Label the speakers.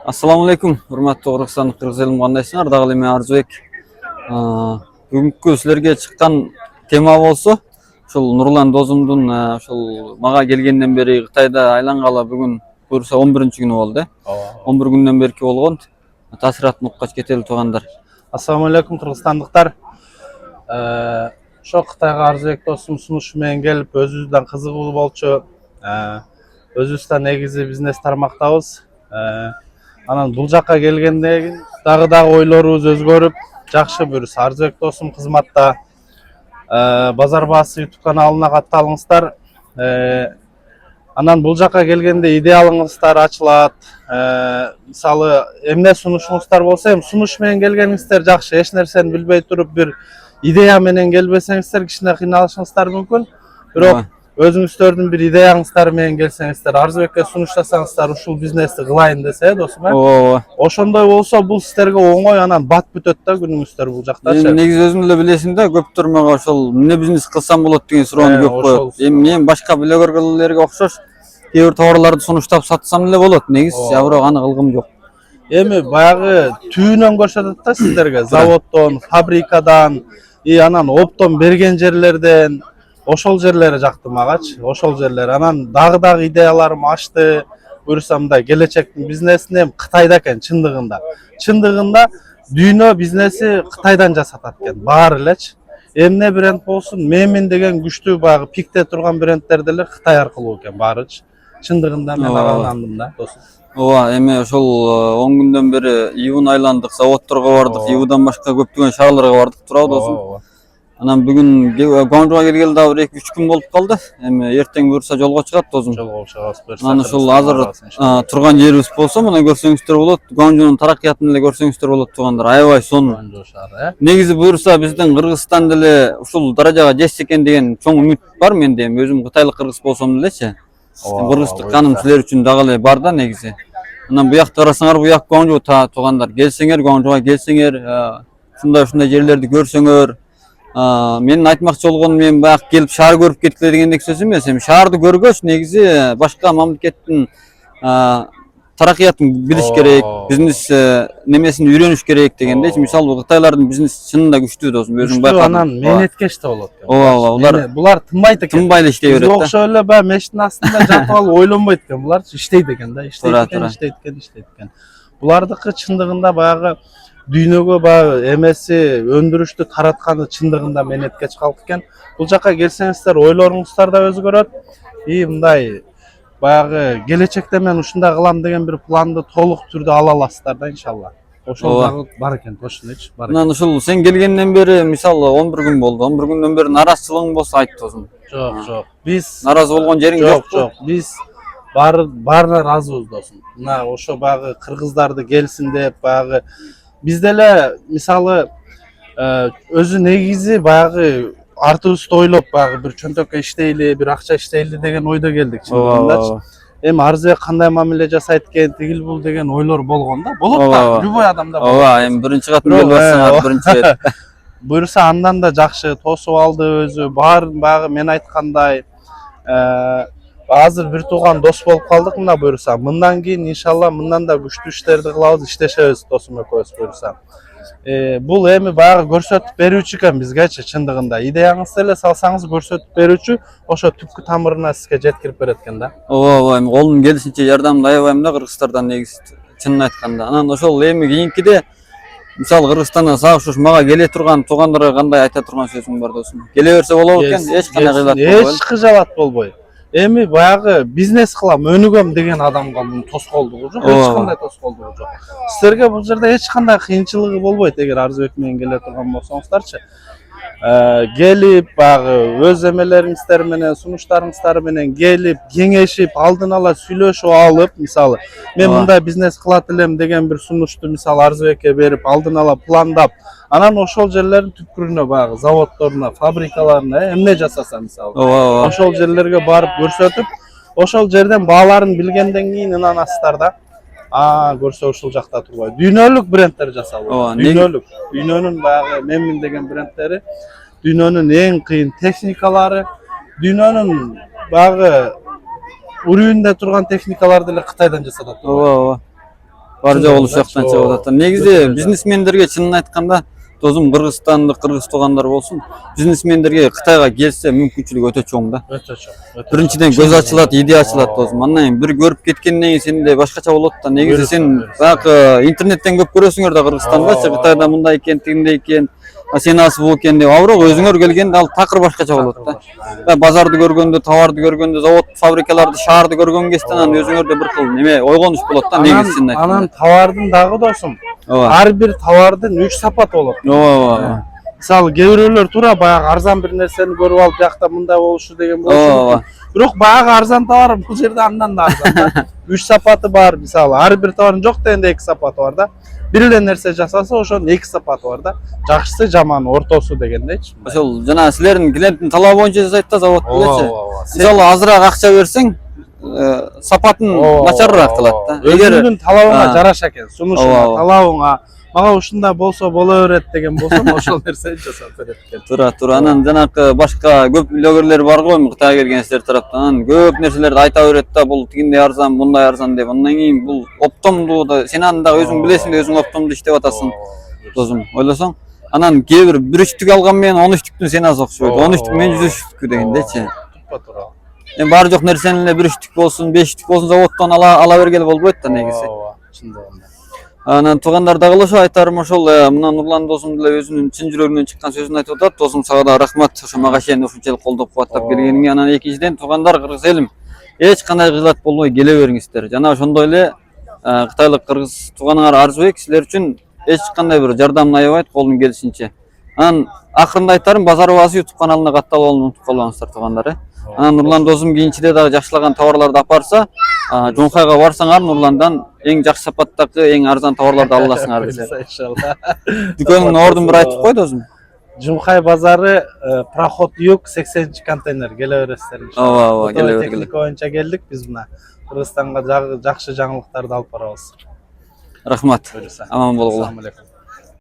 Speaker 1: Assalamu alaikum, hurmatli Qirg'iziston qirg'iz elim qandaysыңар? Dagы мен Арзыбек. Бүгүнкү силерге чыккан тема болсо, ушул Нурлан досумдун ушул мага келгенден бери Кытайда айлангалы бүгүн буюрса 11-күнү болду. 11 күндөн берки болгон. Таасиратын уккач кетели туугандар.
Speaker 2: Ассаламу алейкум кыргызстандыктар. Ошо Кытайга Арзыбек досум сунушу менен келип, өзүбүздөн кызыгуу болчу. Өзүбүздөн негизи бизнес тармактабыз. Анан бул жакка келгенден кийин дагы ойлорубуз өзгөрүп, жакшы буюрса Арзыбек досум кызматта. Базар баасы YouTube каналына катталыңыздар. Анан бул жакка келгенде идеяларыңыздар ачылат. Мисалы, эмне сунушуңуздар болсо, сунуш менен келгениңиздер жакшы. Эч нерсени билбей туруп бир идея менен келбесеңиздер кичине кыйналышыңыздар мүмкүн. Бирок өзүңүздөрдүн бир идеяңыздар менен келсеңиздер, Арзыбекке сунуштасаңыздар, ушул бизнести кылайын десе, досум, ошондой болсо бул силерге оңой, анан бат бүтөт да күнүңүздөр бул жактачы.
Speaker 1: Негизи өзүң эле билесиң да, көптөр мага ошол эмне бизнес кылсам болот деген суроону көп коет. Мен башка блогерлерге окшош кээ бир товарларды сунуштап сатсам эле болот. Негизи бирок аны кылгым жок.
Speaker 2: Эми баягы түбүнөн көрсөтөт да сиздерге, заводдон, фабрикадан, анан оптон берген жерлерден. Ошол жерлери жакты магачы, ошол жерлер. Анан дагы идеяларым ачты. Буюрсам да келечектин бизнесине Кытайда экен чындыгында. Чындыгында дүйнө бизнеси Кытайдан жасатат экен, баары элечи. Эмне бренд болсун, менин деген күчтүү баягы пикте турган брендтер деле Кытай аркылуу экен баарычы. Чындыгында мен агандым да, досум.
Speaker 1: Эми ошол 10 күндөн бери Ивун айландык, заводдорго бардык, Ивудан башка көптөгөн шаарларга бардык, туурабы досум? Анан бүгүн Гуанчжоуга келгеле дагы бир 2-3 күн болуп калды. Эми эртең буюрса жолго чыгат досум.
Speaker 2: Жолго чыгабыз.
Speaker 1: Анан ушул азыр турган жерибиз болсо, мына көрсөңүздөр болот. Гуанчжоунун тараккыятын эле көрсөңүздөр болот туугандар. Аябай сонун. Негизи буюрса биздин Кыргызстан деле ушул даражага жетсе экен деген чоң үмүт бар менде. Өзүм кытайлык кыргыз болсом делечи. Кыргыздык каным силер үчүн дагы эле бар да негизи. Анан буякты карасаңар, буяк Гуанчжоу туугандар. Келсеңер, Гуанчжоуга келсеңер, ушундай жерлерди көрсөңөр. Менин айтмакчы болгонум, мен баягы келип шаар көрүп кеткиле дегендек сөз эмес. Эми шаарды көргөч негизи башка мамлекеттин тараккыятын билиш керек, бизнес немесин үйрөнүш керек дегендей. Мисалы, Кытайлардын бизнеси чынында күчтүү досум, өзүң байкадым.
Speaker 2: Анан менеткеч да болот.
Speaker 1: Булар
Speaker 2: тынбайт экен.
Speaker 1: Тынбай эле иштей берет да.
Speaker 2: Окшой эле баягы мештин астында жатып алып ойлонбойт экен. Булар иштейт экен да, иштейт экен. Булардыкы чындыгында баягы дүйнөгө баягы эмеси өндүрүштү таратканы чындыгында менеткеч калк экен. Бул жакка келсеңиздер, ойлоруңуздар да өзгөрөт. Мындай баягы келечекте мен ушундай кылам деген бир планды толук түрдө ала аласыздар да иншалла. Ошол дагы бар экен, точночу бар.
Speaker 1: Анан ушул сен келгенден бери, мисалы 11 күн болду. 11 күндөн бери наразычылыгың болсо айт досум.
Speaker 2: Жок. Биз
Speaker 1: наразы болгон жериң жок.
Speaker 2: Жок. Биз баарына ыраазыбыз досум. Мына ошо баягы кыргыздарды келсин деп баягы биз деле мисалы өзү негизи баягы артыбызды ойлоп баягы бир чөнтөккө иштейли, бир акча иштейли деген ойдо келдик чындыгындачы. Эми Арзыбек кандай мамиле жасайт экен, тигил бул деген ойлор болгон да. Болот да, любой адамда болот.
Speaker 1: Эми биринчи катын келип атсаңар, биринчи рет.
Speaker 2: Буюрса андан да жакшы тосуп алды өзү. Баарын баягы мен айткандай азыр бир тууган дос болуп калдык мына буюрса. Мындан кийин иншалла мындан да күчтүү иштерди кылабыз, иштешебиз досум экөөбүз буюрса. Бул эми баягы көрсөтүп берүүчү экен бизгечи чындыгында. Идеяңызды эле салсаңыз көрсөтүп берүүчү, ошо түпкү тамырына сизге жеткирип берет экен да.
Speaker 1: Эми колумдун келишинче жардамды аябайм да кыргыздардан негизи чынын айтканда. Анан ошол эми кийинкиде мисалы Кыргызстандан сагышыш мага келе турган туугандарга кандай айта турган сөзүң бар досум? Келе берсе болобу экен, эч кандай кыялат болбой.
Speaker 2: Эч кыялат болбой. Эми баягы бизнес кылам, өнүгөм деген адамга мунун тоскоолдугу жок, эч кандай тоскоолдугу жок. Силерге бул жерде эч кандай кыйынчылыгы болбойт, эгер Арзыбек менен келе турган болсоңуздарчы. Келип баягы өз эмелериңиздер менен, сунуштарыңыздар менен келип, кеңешип, алдын ала сүйлөшүп алып, мисалы, мен мындай бизнес кылат элем деген бир сунушту мисалы Арзыбекке берип, алдын ала пландап, анан ошол жерлердин түпкүрүнө баягы заводдоруна, фабрикаларына эмне жасаса мисалы, ошол жерлерге барып көрсөтүп, ошол жерден бааларын билгенден кийин ынанасыздар да. Көрсө ушул жакта турбайт. Дүйнөлүк брендтер жасалып. Дүйнөнүн баягы менмин деген брендтери, дүйнөнүн эң кыйын техникалары, дүйнөнүн баягы урүүндө турган техникаларды эле Кытайдан жасалат.
Speaker 1: бар жок ушул жактан
Speaker 2: Чын
Speaker 1: чыгып атат. Негизи бизнесмендерге чынын айтканда досум кыргызстандык кыргыз туугандар болсун, бизнесмендерге Кытайга келсе мүмкүнчүлүк өтө чоң да.
Speaker 2: Өтө чоң.
Speaker 1: Биринчиден көз ачылат, идея ачылат досум. Андан кийин бир көрүп кеткенден кийин сенде башкача болот да. Негизи сен баягы интернеттен көп көрөсүңөр да Кыргызстандачы, Кытайда мындай экен, тигиндей экен, сен асы бул экен деп. А бирок өзүңөр келгенде ал такыр башкача болот да. Базарды көргөндө, товарды көргөндө, завод, фабрикаларды, шаарды көргөн кезден анан өзүңөрдө бир кыл неме ойгонуш болот да. Негизи сен айтканда.
Speaker 2: Анан товардын дагы досум.
Speaker 1: Ооба.
Speaker 2: Ар бир товардын 3 сапаты болот.
Speaker 1: Ооба.
Speaker 2: Мисалы кээ бирөөлөр туура баягы арзан бир нерсени көрүп алып биякта мындай болушу деген болушу мүмкүн. Бирок баягы арзан товар бул жерде андан да арзан да. 3 сапаты бар мисалы. Ар бир товардын жок дегенде 2 сапаты бар да. Бир эле нерсе жасаса ошонун 2 сапаты бар да. Жакшысы, жаманы, ортосу дегендейчи.
Speaker 1: Ошол жана силердин клиенттин талабы боюнча жасайт да завод делечи. Мисалы азыраак акча берсең, сапатын начарыраак кылат да.
Speaker 2: Өзүңдүн талабыңа жараша экен, сунушуңа, талабыңа, мага ушундай болсо боло берет деген болсо, ошол нерсени жасап берет экен.
Speaker 1: Туура. Анан жанакы башка көп блогерлер бар го, Кытайга келген силер тараптан. Анан көп нерселерди айта берет да, бул тигиндей арзан, мындай арзан деп. Андан кийин бул оптомдуу да, сен аны да өзүң билесиң да, өзүң оптомду иштеп атасың. Досум, ойлосоң. Анан кээ бир 1/3 алган менен 13 сен аз окшойт. 13 менен 103 дегендечи.
Speaker 2: Тупа-туура.
Speaker 1: Эми баары жок нерсени эле 1/3 болсун, 5/3 болсун заводдон ала бергеле болбойт да негизи.
Speaker 2: Чындыгында.
Speaker 1: Анан туугандар дагы ошо айтарым ошол мына Нурлан досум деле өзүнүн чын жүрөгүнөн чыккан сөзүн айтып атат. Досум сага да рахмат. Ошо мага чейин ушунчалык колдоп кубаттап келгениңе. Анан экинчиден туугандар, кыргыз элим, эч кандай кыйлат болбой келе бериңиздер. Жана ошондой эле кытайлык кыргыз тууганыңар Арзыбек силер үчүн эч кандай бир жардамын аябайт колунун келишинче. Анан акырында айтарым, Базар Базы YouTube каналына катталып алууну унутуп калбаңыздар туугандар. Анан Нурлан досум кийинчиде дагы жакшылаган товарларды апарса, Жоңкайга барсаңар Нурландан эң жакшы сапаттагы, эң арзан товарларды ала аласыңар десе.
Speaker 2: Иншалла.
Speaker 1: Дүкөнүнүн ордун бир айтып кой досум.
Speaker 2: Жоңкай базары, проход юг 80-контейнер келе бересиздер иншалла.
Speaker 1: Ооба, келе бергиле.
Speaker 2: Техника боюнча келдик биз мына. Кыргызстанга жакшы жаңылыктарды алып барабыз.
Speaker 1: Рахмат. Аман болгула.
Speaker 2: Ассаламу алейкум.